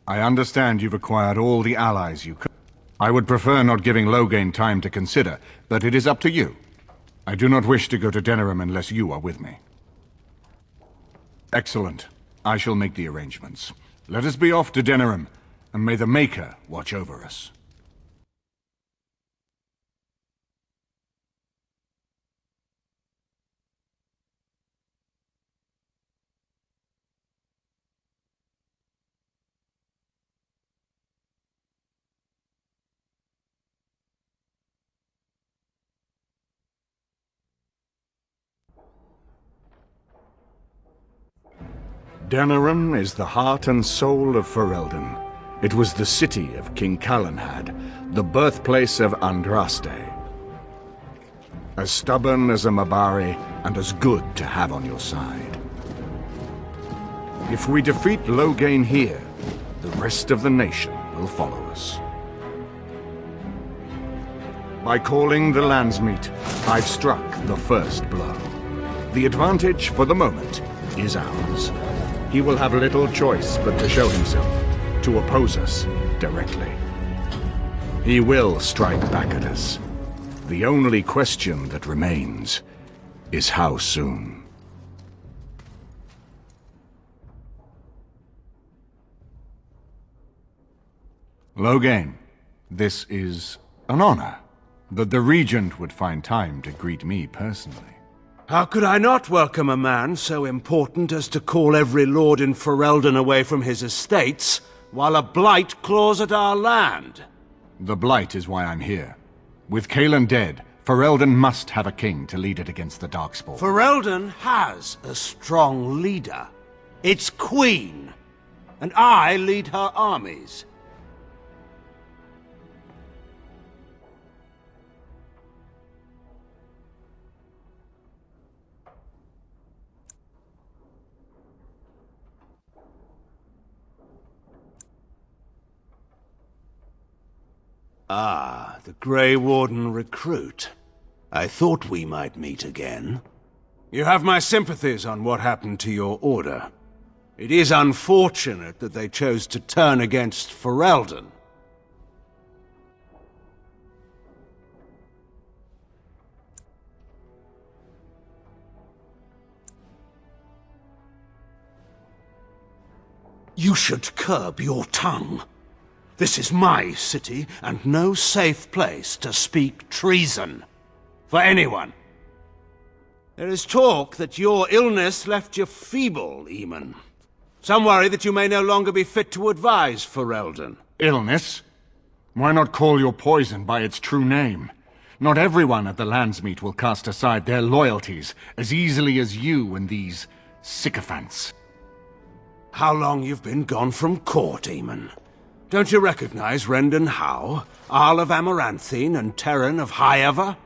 I understand you've acquired all the allies you could. I would prefer not giving Loghain time to consider, but it is up to you. I do not wish to go to Denerim unless you are with me. Excellent. I shall make the arrangements. Let us be off to Denerim, and may the Maker watch over us. Denerim is the heart and soul of Ferelden. It was the city of King Calenhad, the birthplace of Andraste. As stubborn as a Mabari, and as good to have on your side. If we defeat Loghain here, the rest of the nation will follow us. By calling the Landsmeet, I've struck the first blow. The advantage, for the moment, is ours. He will have little choice but to show himself, to oppose us directly. He will strike back at us. The only question that remains is how soon. Loghain, this is an honor, that the Regent would find time to greet me personally. How could I not welcome a man so important as to call every lord in Ferelden away from his estates, while a blight claws at our land? The blight is why I'm here. With Cailan dead, Ferelden must have a king to lead it against the Darkspawn. Ferelden has a strong leader. Its queen. And I lead her armies. Ah, the Grey Warden recruit. I thought we might meet again. You have my sympathies on what happened to your order. It is unfortunate that they chose to turn against Ferelden. You should curb your tongue. This is my city, and no safe place to speak treason. For anyone. There is talk that your illness left you feeble, Eamon. Some worry that you may no longer be fit to advise Ferelden. Illness? Why not call your poison by its true name? Not everyone at the Landsmeet will cast aside their loyalties as easily as you and these sycophants. How long you've been gone from court, Eamon? Don't you recognize Rendon Howe, Arl of Amaranthine, and Terran of Highever?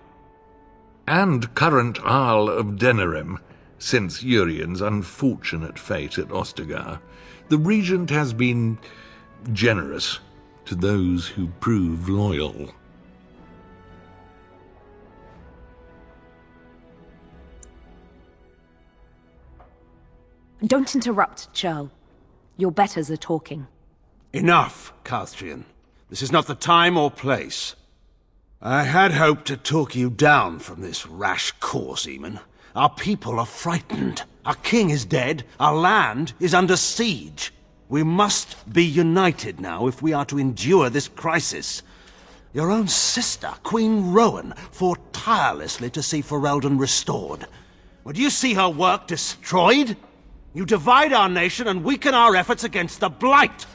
And current Arl of Denerim, since Urien's unfortunate fate at Ostagar. The Regent has been generous to those who prove loyal. Don't interrupt, Churl. Your betters are talking. Enough, Calthrian. This is not the time or place. I had hoped to talk you down from this rash course, Eamon. Our people are frightened. Our king is dead. Our land is under siege. We must be united now if we are to endure this crisis. Your own sister, Queen Rowan, fought tirelessly to see Ferelden restored. Would you see her work destroyed? You divide our nation and weaken our efforts against the Blight,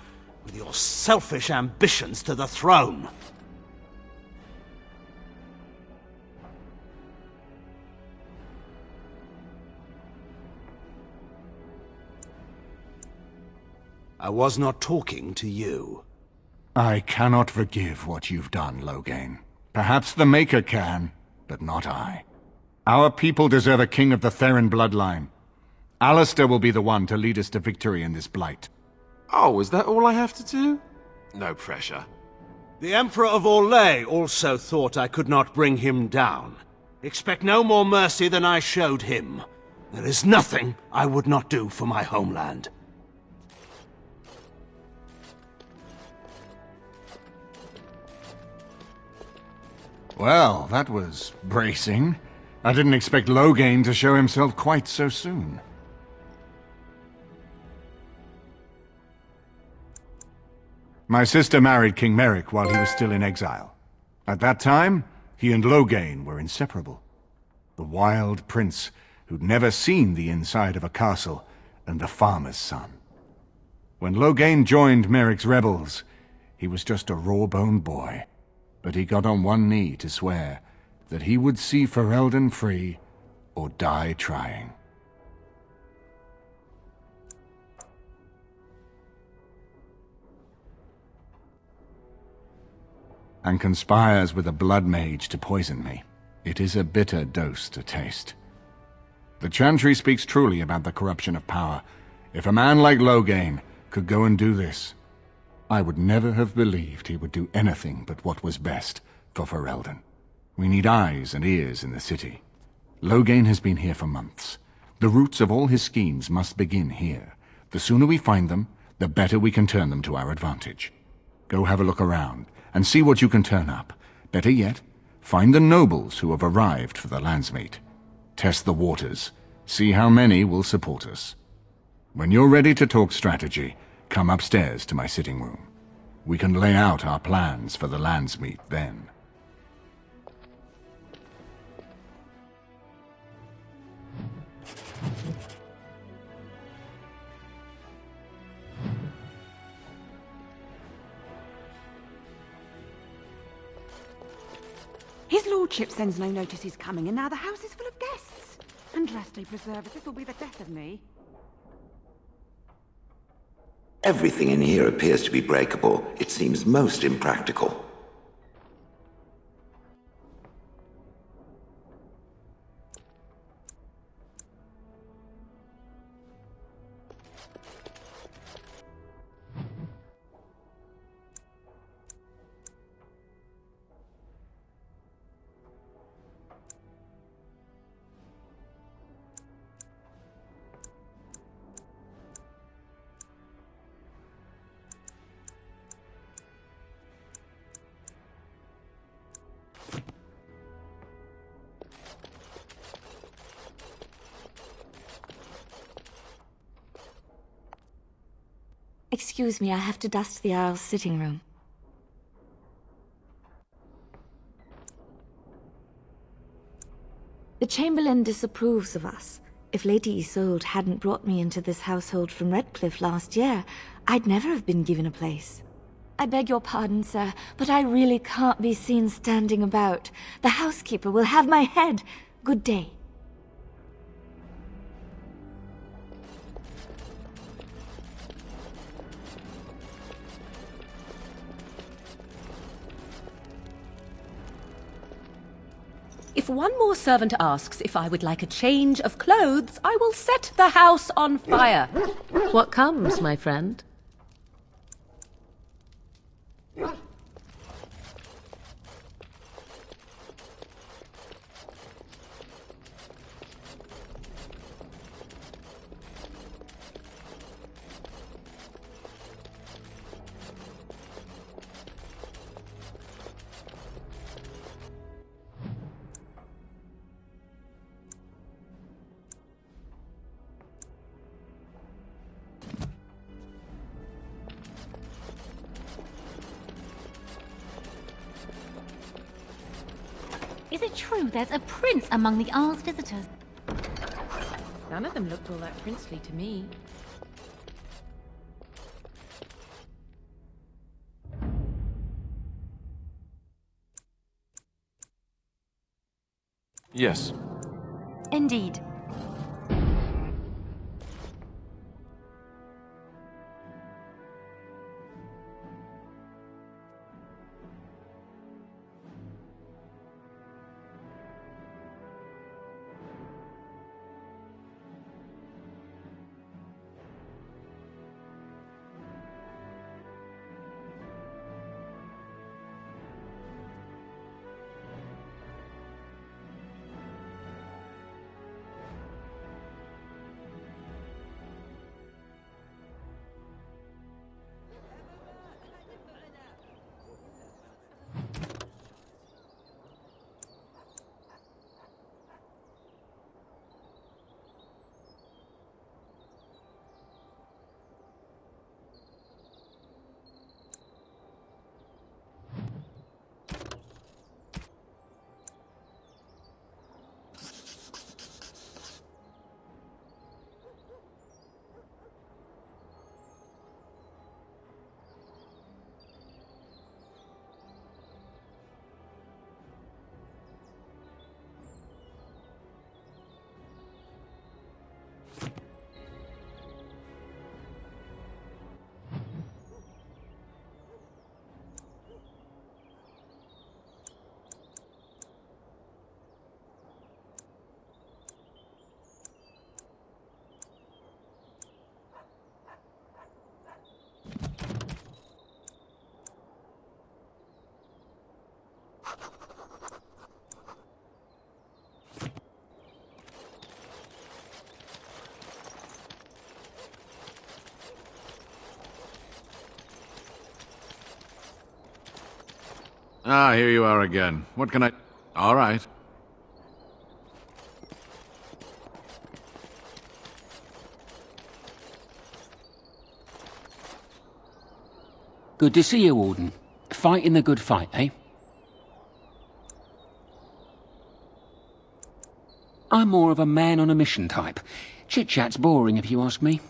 with your selfish ambitions to the throne. I was not talking to you. I cannot forgive what you've done, Loghain. Perhaps the Maker can, but not I. Our people deserve a king of the Theron bloodline. Alistair will be the one to lead us to victory in this blight. Oh, is that all I have to do? No pressure. The Emperor of Orlais also thought I could not bring him down. Expect no more mercy than I showed him. There is nothing I would not do for my homeland. Well, that was bracing. I didn't expect Loghain to show himself quite so soon. My sister married King Merrick while he was still in exile. At that time, he and Loghain were inseparable. The wild prince who'd never seen the inside of a castle, and the farmer's son. When Loghain joined Merrick's rebels, he was just a raw-boned boy. But he got on one knee to swear that he would see Ferelden free or die trying. And conspires with a blood mage to poison me. It is a bitter dose to taste. The Chantry speaks truly about the corruption of power. If a man like Loghain could go and do this, I would never have believed he would do anything but what was best for Ferelden. We need eyes and ears in the city. Loghain has been here for months. The roots of all his schemes must begin here. The sooner we find them, the better we can turn them to our advantage. Go have a look around, and see what you can turn up. Better yet, find the nobles who have arrived for the Landsmeet. Test the waters. See how many will support us. When you're ready to talk strategy, come upstairs to my sitting room. We can lay out our plans for the Landsmeet then. His lordship sends no notice he's coming, and now the house is full of guests. Andraste preserve us, this will be the death of me. Everything in here appears to be breakable. It seems most impractical. Excuse me, I have to dust the Earl's sitting room. The Chamberlain disapproves of us. If Lady Isolde hadn't brought me into this household from Redcliffe last year, I'd never have been given a place. I beg your pardon, sir, but I really can't be seen standing about. The housekeeper will have my head. Good day. If one more servant asks if I would like a change of clothes, I will set the house on fire. What comes, my friend? Is it true there's a prince among the Arl's visitors? None of them looked all that princely to me. Yes. Indeed. Ah, here you are again. What can I... All right. Good to see you, Warden. Fighting the good fight, eh? I'm more of a man-on-a-mission type. Chit-chat's boring, if you ask me.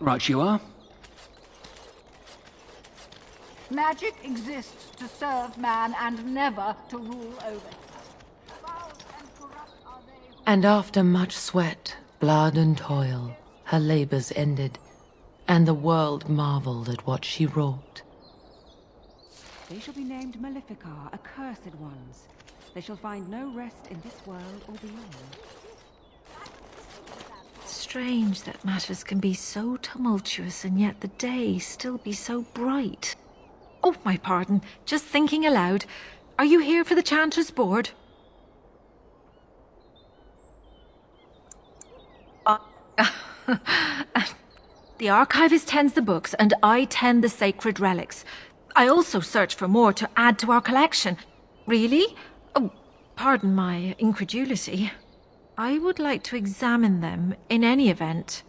Right you are. Magic exists to serve man and never to rule over him. Foul and corrupt are they who... And after much sweat, blood and toil, her labors ended, and the world marveled at what she wrought. They shall be named Maleficar, accursed ones. They shall find no rest in this world or beyond. Strange that matters can be so tumultuous and yet the day still be so bright. Oh, my pardon. Just thinking aloud. Are you here for the Chanter's Board? The archivist tends the books, and I tend the sacred relics. I also search for more to add to our collection. Really? Oh, pardon my incredulity. I would like to examine them in any event.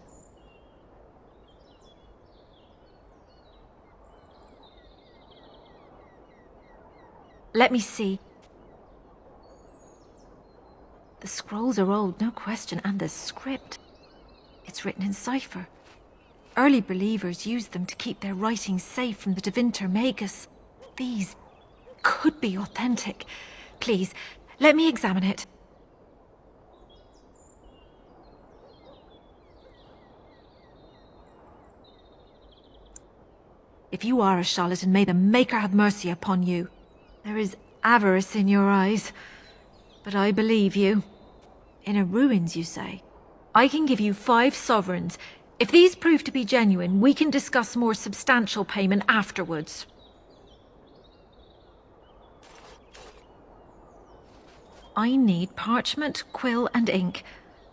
Let me see. The scrolls are old, no question, and the script. It's written in cipher. Early believers used them to keep their writings safe from the Devinter Magus. These could be authentic. Please, let me examine it. If you are a charlatan, may the Maker have mercy upon you. There is avarice in your eyes, but I believe you. Inner ruins, you say? I can give you 5 sovereigns. If these prove to be genuine, we can discuss more substantial payment afterwards. I need parchment, quill, and ink.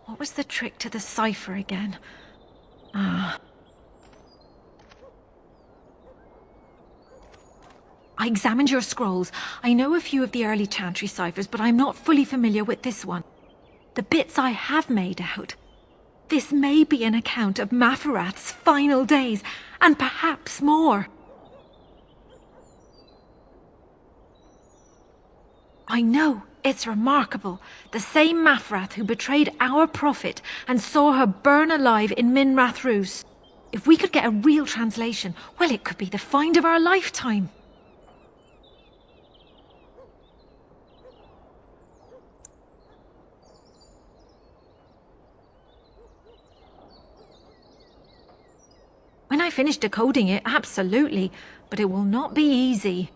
What was the trick to the cipher again? I examined your scrolls. I know a few of the early Chantry ciphers, but I'm not fully familiar with this one. The bits I have made out. This may be an account of Maferath's final days, and perhaps more. I know, it's remarkable. The same Maferath who betrayed our prophet and saw her burn alive in Minrath Rus. If we could get a real translation, well, it could be the find of our lifetime. When I finish decoding it, absolutely, but it will not be easy.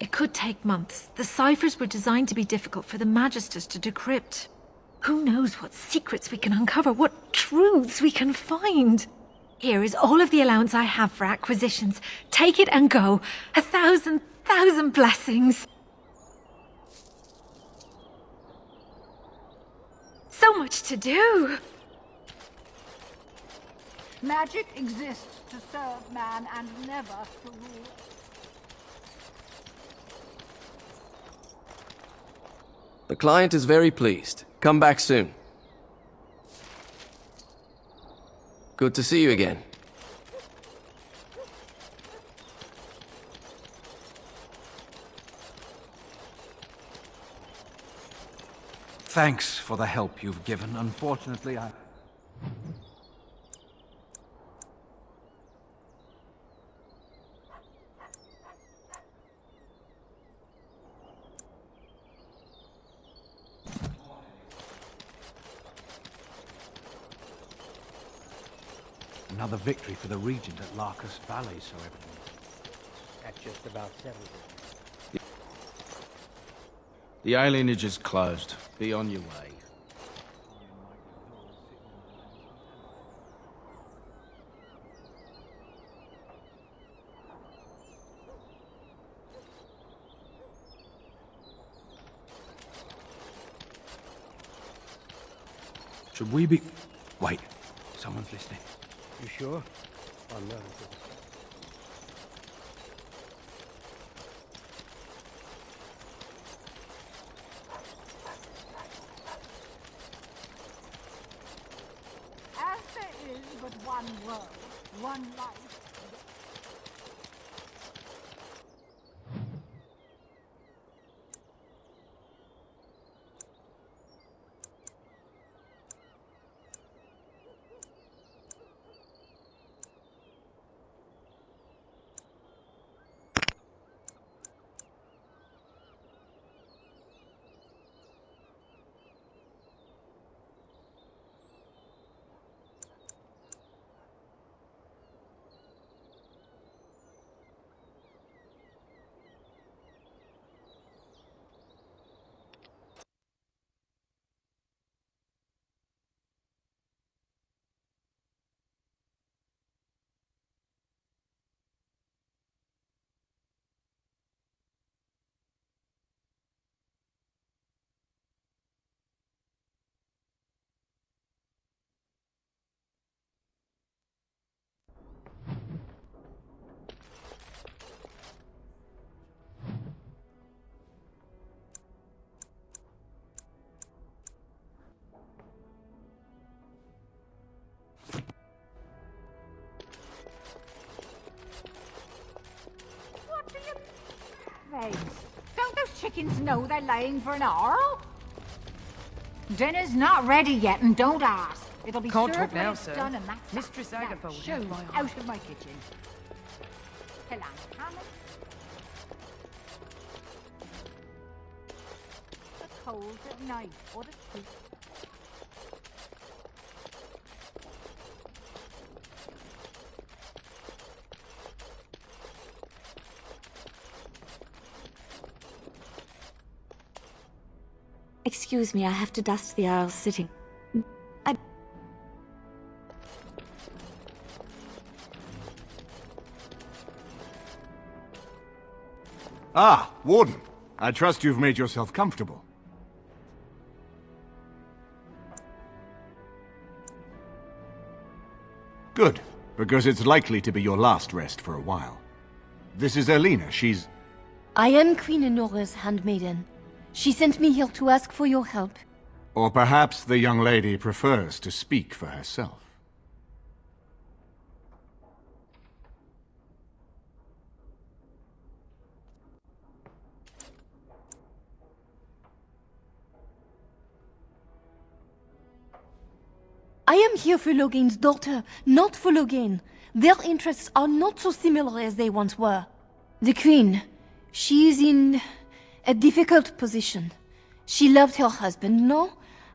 It could take months. The ciphers were designed to be difficult for the Magisters to decrypt. Who knows what secrets we can uncover, what truths we can find. Here is all of the allowance I have for acquisitions. Take it and go. 1,000 blessings. So much to do. Magic exists to serve man and never to rule. The client is very pleased. Come back soon. Good to see you again. Thanks for the help you've given. Unfortunately, I... Another victory for the Regent at Larkus Valley, so evidently. That's just about settled. The alienage is closed. Be on your way. Should we be... Wait, someone's listening. You sure? I'm not. but one world, one life. Don't those chickens know they're laying for an hour? Dinner's not ready yet, and don't ask. It'll be Can't served talk now, when it's sir. done, and that's Mistress that. Agatha will Show have my out of my kitchen. Hello, Hammond. The coals at night, or the truth. Excuse me, I have to dust the Isle's sitting. Ah, Warden. I trust you've made yourself comfortable. Good, because it's likely to be your last rest for a while. This is Erlina, she's... I am Queen Enora's handmaiden. She sent me here to ask for your help. Or perhaps the young lady prefers to speak for herself. I am here for Logain's daughter, not for Logain. Their interests are not so similar as they once were. The Queen, she is in a difficult position. She loved her husband, no?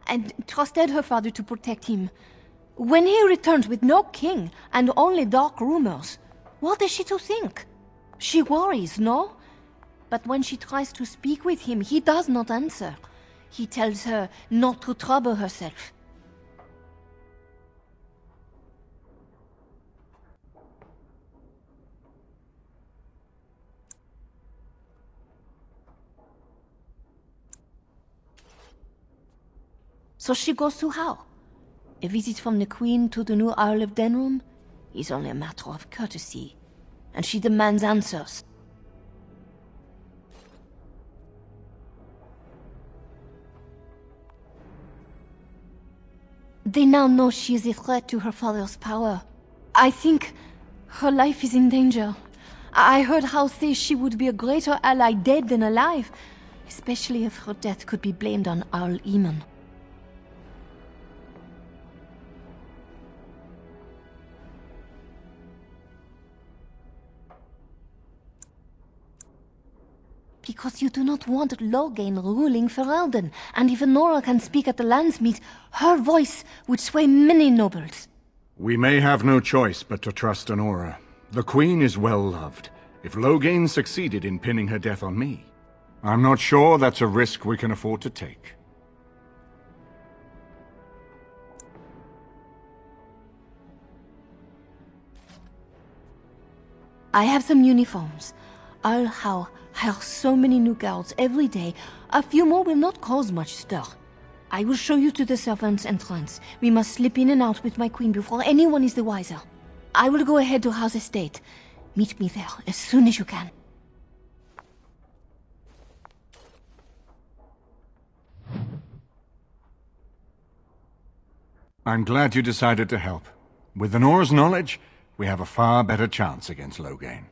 And trusted her father to protect him. When he returns with no king and only dark rumors, what is she to think? She worries, no? But when she tries to speak with him, he does not answer. He tells her not to trouble herself. So she goes to how? A visit from the Queen to the new Isle of Denrum is only a matter of courtesy, and she demands answers. They now know she is a threat to her father's power. I think her life is in danger. I heard Howe say she would be a greater ally dead than alive, especially if her death could be blamed on Arl Eamon. Because you do not want Logain ruling Ferelden, and if Nora can speak at the Landsmeet, her voice would sway many nobles. We may have no choice but to trust Honora. The Queen is well loved. If Logain succeeded in pinning her death on me, I'm not sure that's a risk we can afford to take. I have some uniforms. I'll hire so many new guards every day. A few more will not cause much stir. I will show you to the servants' entrance. We must slip in and out with my queen before anyone is the wiser. I will go ahead to House Estate. Meet me there as soon as you can. I'm glad you decided to help. With the Nora's knowledge, we have a far better chance against Loghain.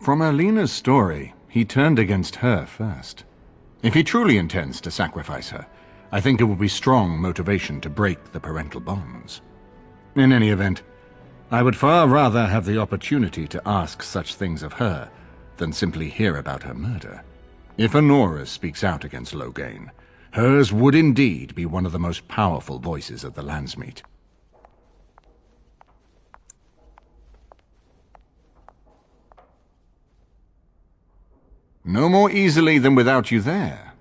From Erlena's story, he turned against her first. If he truly intends to sacrifice her, I think it will be strong motivation to break the parental bonds. In any event, I would far rather have the opportunity to ask such things of her than simply hear about her murder. If Anora speaks out against Loghain, hers would indeed be one of the most powerful voices of the Landsmeet. No more easily than without you there.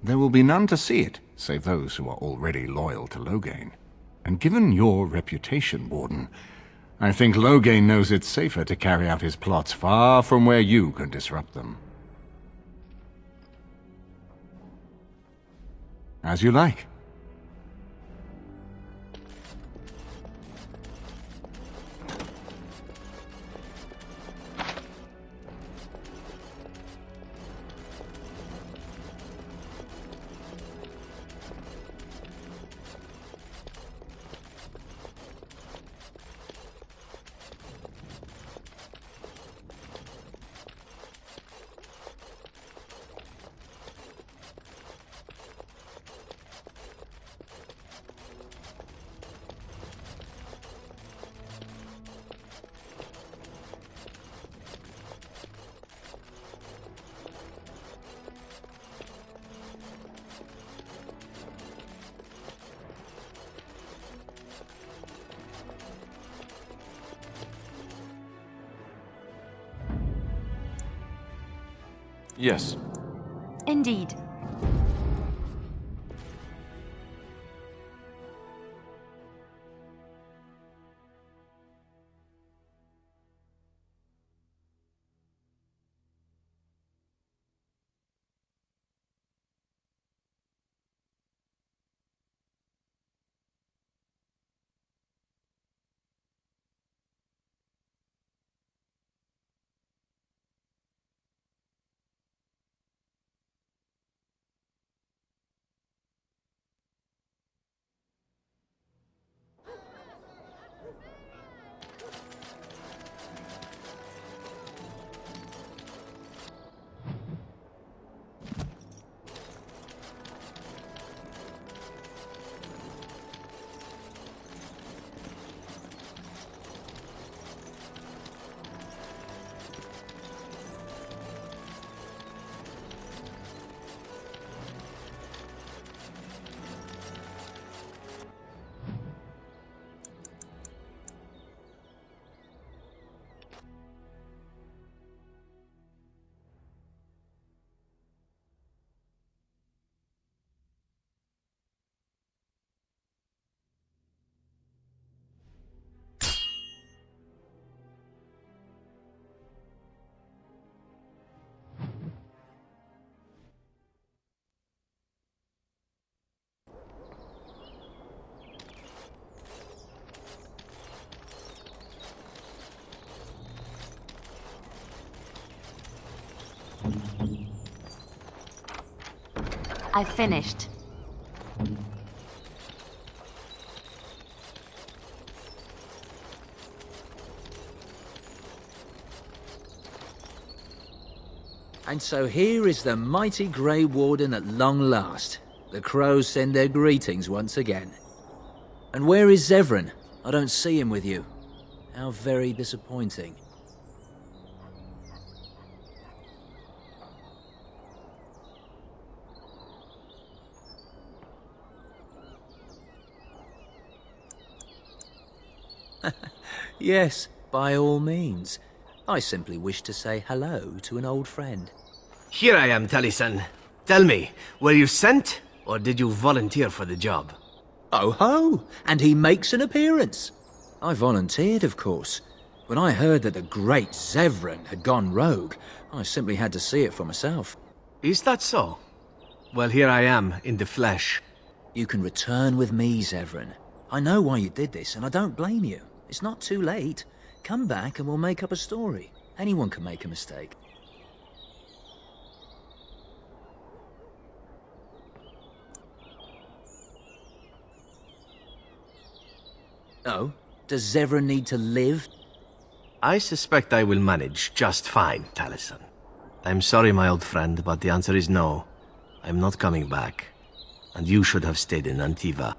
There will be none to see it, save those who are already loyal to Loghain. And given your reputation, Warden, I think Loghain knows it's safer to carry out his plots far from where you can disrupt them. As you like. Yes. Indeed. I've finished. And so here is the mighty Grey Warden at long last. The crows send their greetings once again. And where is Zevran? I don't see him with you. How very disappointing. Yes, by all means. I simply wish to say hello to an old friend. Here I am, Taliesin. Tell me, were you sent, or did you volunteer for the job? Oh ho! And he makes an appearance. I volunteered, of course. When I heard that the great Zevran had gone rogue, I simply had to see it for myself. Is that so? Well, here I am, in the flesh. You can return with me, Zevran. I know why you did this, and I don't blame you. It's not too late. Come back and we'll make up a story. Anyone can make a mistake. Oh? Does Zevran need to live? I suspect I will manage just fine, Taliesin. I'm sorry, my old friend, but the answer is no. I'm not coming back. And you should have stayed in Antiva.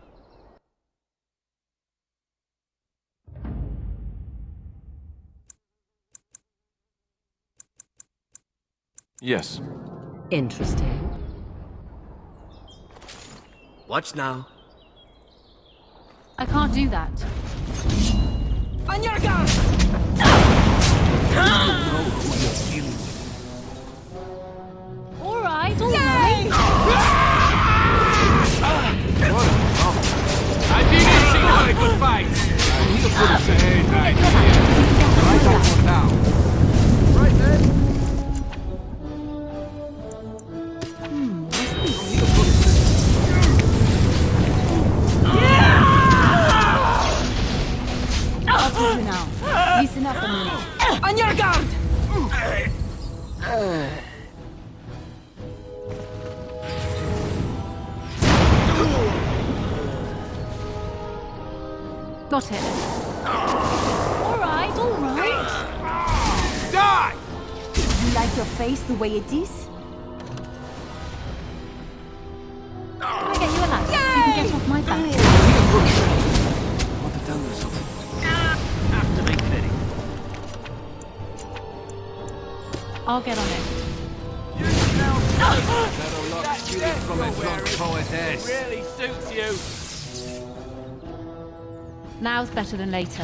Yes. Interesting. Watch now. I can't do that. On your guard! All right, all right. I didn't see how it would fight. I need to put a say right here. Right that one now. Right then. I'll do you now. Listen up a minute. On your guard! Got it. All right, all right. Die! You like your face the way it is? Can I get you a ladder so you can get off my back? I want to tell you something. Have to make clear. I'll get on it. That'll look stealing from a drunk poetess. Really suits you. Now's better than later.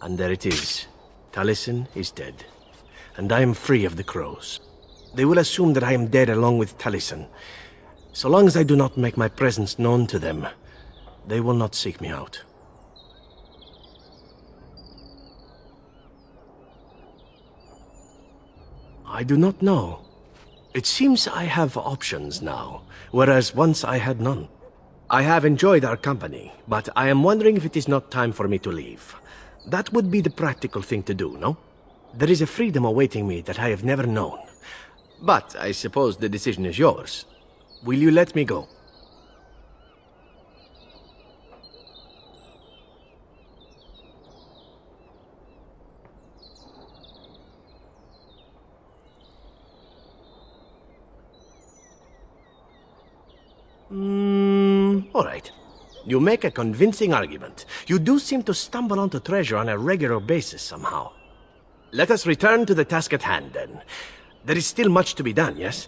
And there it is. Taliesin is dead. And I am free of the crows. They will assume that I am dead along with Taliesin. So long as I do not make my presence known to them, they will not seek me out. I do not know. It seems I have options now, whereas once I had none. I have enjoyed our company, but I am wondering if it is not time for me to leave. That would be the practical thing to do, no? There is a freedom awaiting me that I have never known. But I suppose the decision is yours. Will you let me go? All right. You make a convincing argument. You do seem to stumble onto treasure on a regular basis somehow. Let us return to the task at hand, then. There is still much to be done, yes?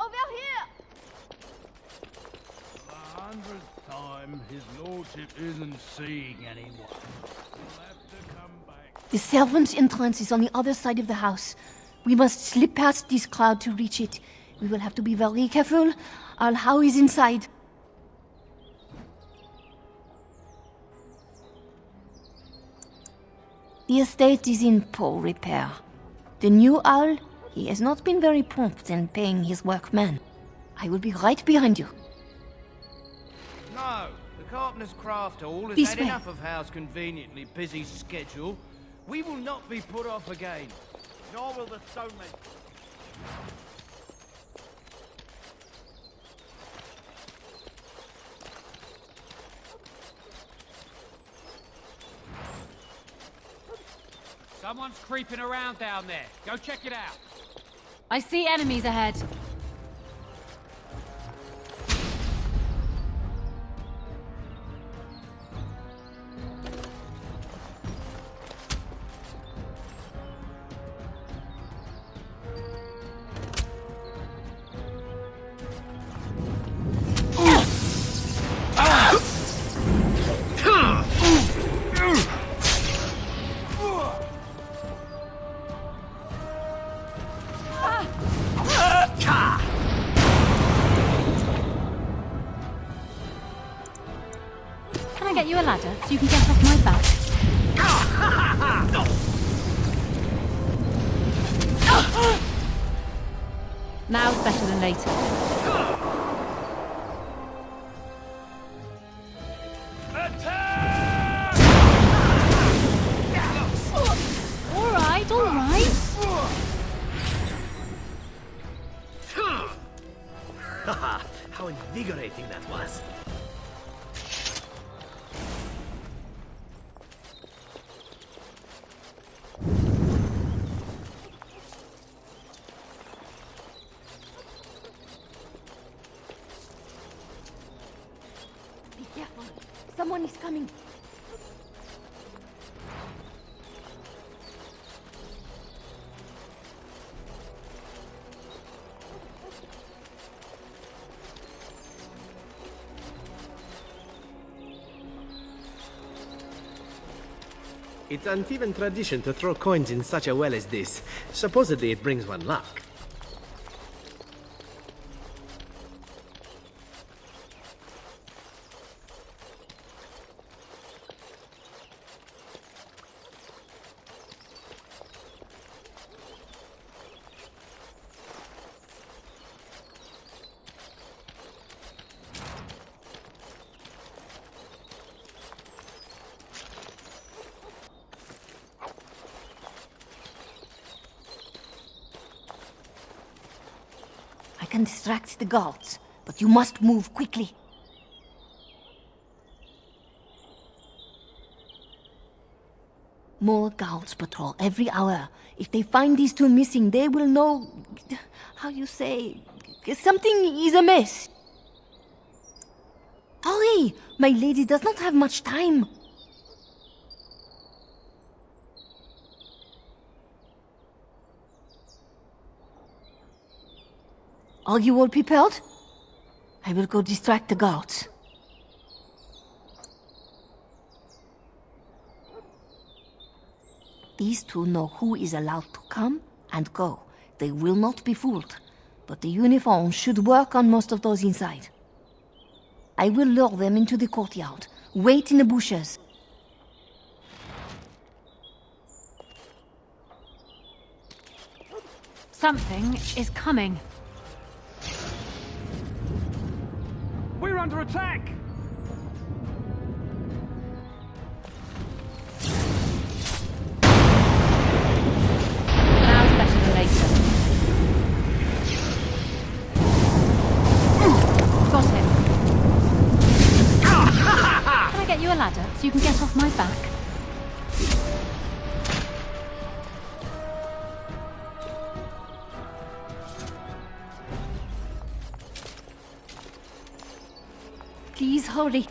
Over here! For the 100th time, his lordship isn't seeing anyone. He'll have to come back. The servants' entrance is on the other side of the house. We must slip past this crowd to reach it. We will have to be very careful. Al-How is inside. The estate is in poor repair. The new owl, he has not been very prompt in paying his workmen. I will be right behind you. No, the Carpenter's Craft Hall has This had way. enough of Howe's conveniently busy schedule. We will not be put off again. Nor will the stonemason. Someone's creeping around down there. Go check it out. I see enemies ahead. Can I get you a ladder so you can get off my back? Now's better than later. All right, all right. Haha, how invigorating that was. Be careful. Someone is coming. It's Antivan tradition to throw coins in such a well as this. Supposedly it brings one luck. I can distract the guards, but you must move quickly. More guards patrol every hour. If they find these two missing, they will know... how you say... something is amiss. Hurry! My lady does not have much time. Are you all prepared? I will go distract the guards. These two know who is allowed to come and go. They will not be fooled. But the uniform should work on most of those inside. I will lure them into the courtyard. Wait in the bushes. Something is coming. We're under attack! Now's better than later. Got him. Can I get you a ladder so you can get off my back? Please hurry.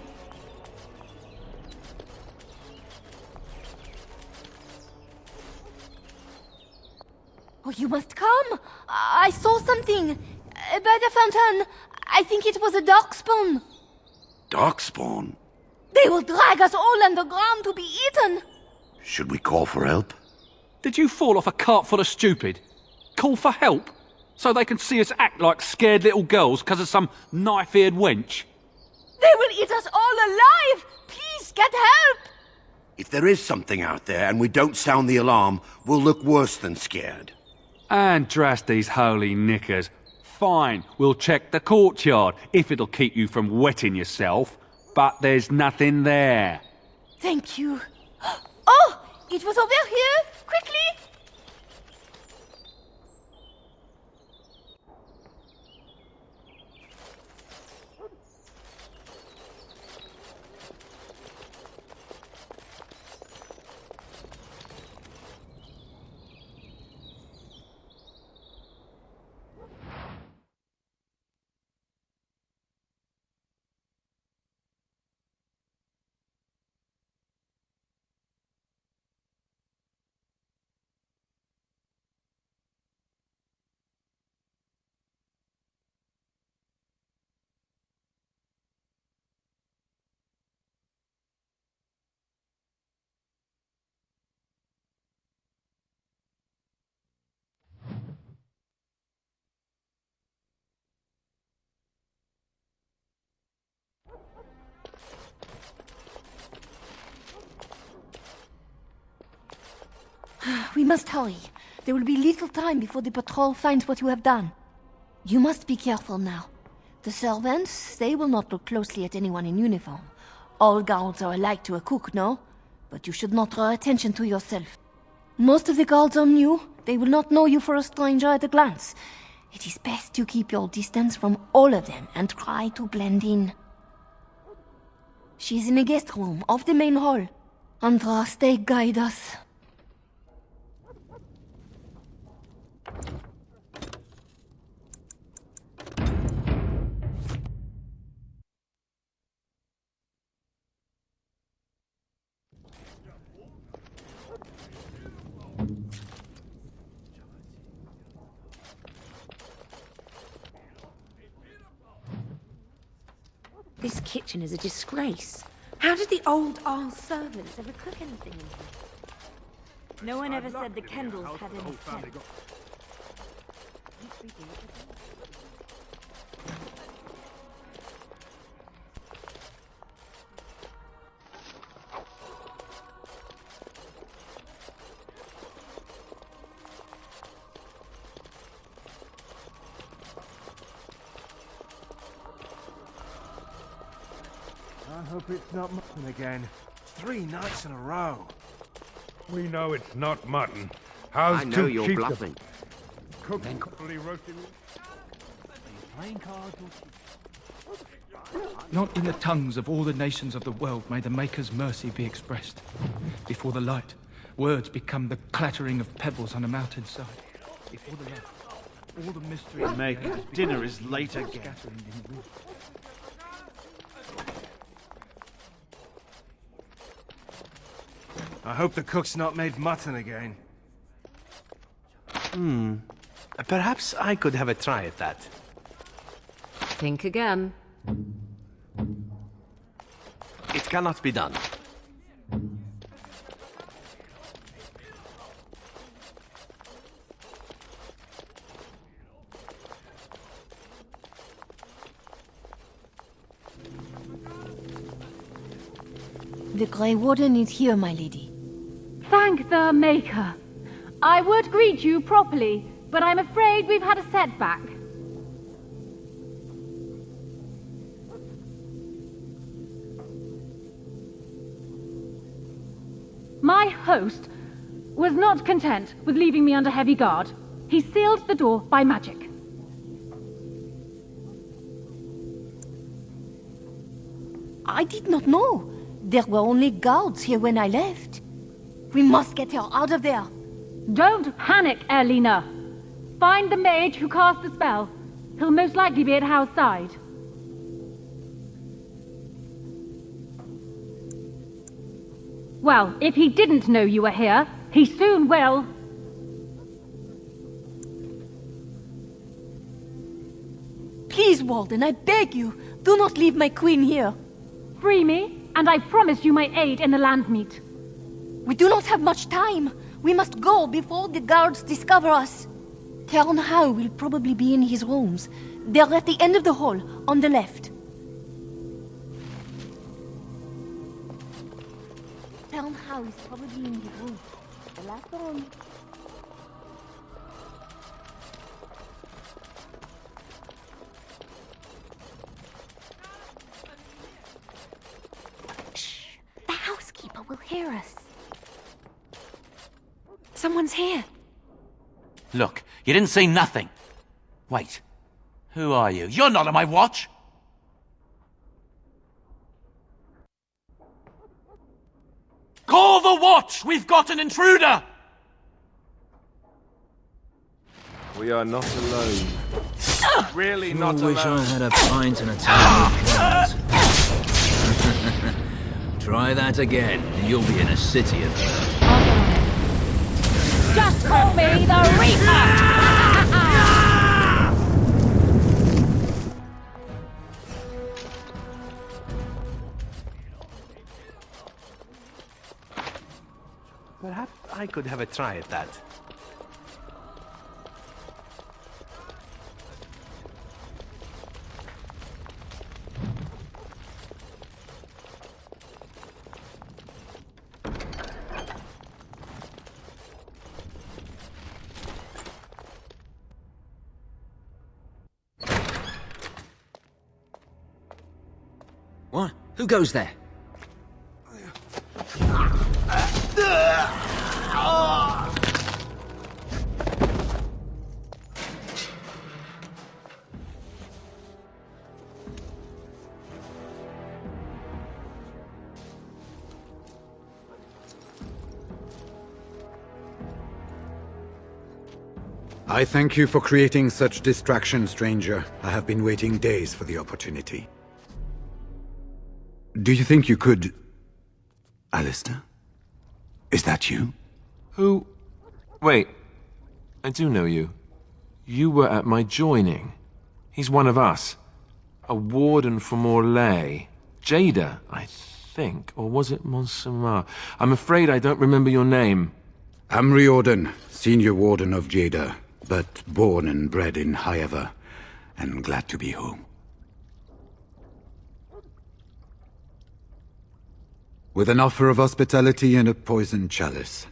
Oh, you must come. I saw something. By the fountain. I think it was a darkspawn. Darkspawn? They will drag us all underground to be eaten. Should we call for help? Did you fall off a cart full of stupid? Call for help? So they can see us act like scared little girls because of some knife-eared wench? They will eat us all alive! Please, get help! If there is something out there and we don't sound the alarm, we'll look worse than scared. And drast these holy knickers. Fine, we'll check the courtyard, if it'll keep you from wetting yourself. But there's nothing there. Thank you. Oh! It was over here! Quickly! must hurry. There will be little time before the patrol finds what you have done. You must be careful now. The servants, they will not look closely at anyone in uniform. All guards are alike to a cook, no? But you should not draw attention to yourself. Most of the guards are new. They will not know you for a stranger at a glance. It is best you keep your distance from all of them and try to blend in. She's in the guest room of the main hall. Andraste, guide us. This kitchen is a disgrace. How did the old Arl servants ever cook anything in here? No one ever said the Kendalls had any sense. I hope it's not mutton again. 3 nights in a row. We know it's not mutton. How's I know too you're cheap bluffing. Cooked properly roasted. Playing cards Not in the tongues of all the nations of the world may the Maker's mercy be expressed. Before the light, words become the clattering of pebbles on a mountainside. Before the light, all the mystery... Maker, dinner is late again. I hope the cook's not made mutton again. Perhaps I could have a try at that. Think again. It cannot be done. The Grey Warden is here, my lady. Thank the Maker. I would greet you properly, but I'm afraid we've had a setback. My host was not content with leaving me under heavy guard. He sealed the door by magic. I did not know. There were only guards here when I left. We must get her out of there. Don't panic, Erlina. Find the mage who cast the spell. He'll most likely be at Hal's side. Well, if he didn't know you were here, he soon will. Please, Warden, I beg you, do not leave my queen here. Free me, and I promise you my aid in the Landsmeet. We do not have much time. We must go before the guards discover us. Tern Hau will probably be in his rooms. They're at the end of the hall, on the left. Tern Hau is probably in his room. The last one. The housekeeper will hear us. Someone's here. Look, you didn't say nothing. Wait. Who are you? You're not on my watch! Call the watch! We've got an intruder! We are not alone. Really Sure not wish alone. I had a pint and a towel with cans. Try that again, and you'll be in a city of hurt. Just call me the Reaper! Perhaps I could have a try at that. What? Who goes there? I thank you for creating such distraction, stranger. I have been waiting days for the opportunity. Do you think you could... Alistair? Is that you? Who? Wait. I do know you. You were at my joining. He's one of us. A warden from Orlais. Jada, I think. Or was it Monsamar? I'm afraid I don't remember your name. I'm Riordan, senior warden of Jada, but born and bred in Highever, and glad to be home. With an offer of hospitality and a poisoned chalice.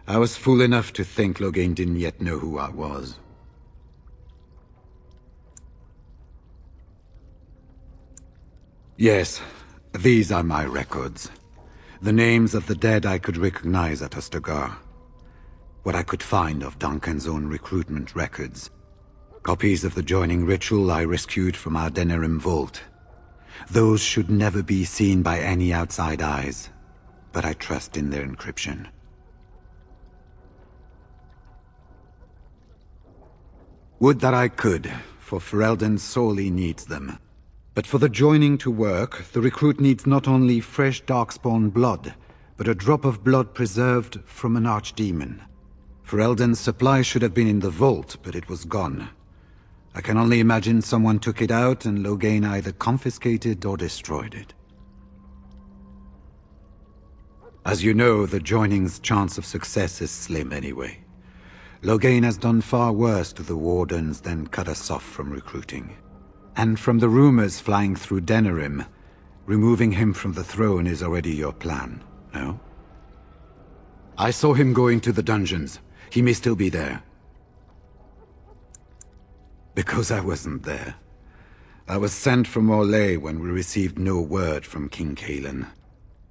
I was fool enough to think Loghain didn't yet know who I was. Yes, these are my records. The names of the dead I could recognize at Ostagar. What I could find of Duncan's own recruitment records. Copies of the joining ritual I rescued from our Denerim vault. Those should never be seen by any outside eyes, but I trust in their encryption. Would that I could, for Ferelden sorely needs them. But for the joining to work, the recruit needs not only fresh Darkspawn blood, but a drop of blood preserved from an archdemon. Ferelden's supply should have been in the vault, but it was gone. I can only imagine someone took it out and Loghain either confiscated or destroyed it. As you know, the joining's chance of success is slim anyway. Loghain has done far worse to the Wardens than cut us off from recruiting. And from the rumors flying through Denerim, removing him from the throne is already your plan, no? I saw him go into the dungeons. He may still be there. Because I wasn't there. I was sent from Orlais when we received no word from King Cailan.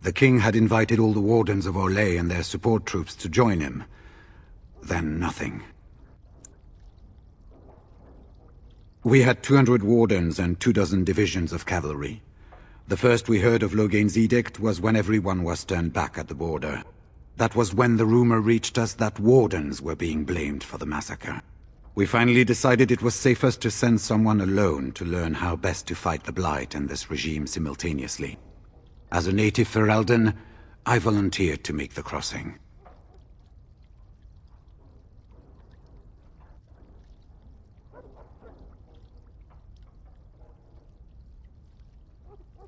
The king had invited all the Wardens of Orlais and their support troops to join him. Then nothing. We had 200 Wardens and 24 divisions of cavalry. The first we heard of Loghain's edict was when everyone was turned back at the border. That was when the rumor reached us that Wardens were being blamed for the massacre. We finally decided it was safest to send someone alone to learn how best to fight the Blight and this regime simultaneously. As a native Ferelden, I volunteered to make the crossing.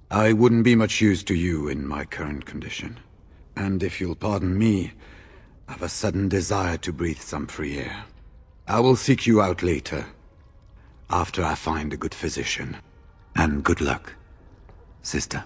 I wouldn't be much use to you in my current condition. And if you'll pardon me, I've a sudden desire to breathe some free air. I will seek you out later, after I find a good physician. And good luck, sister.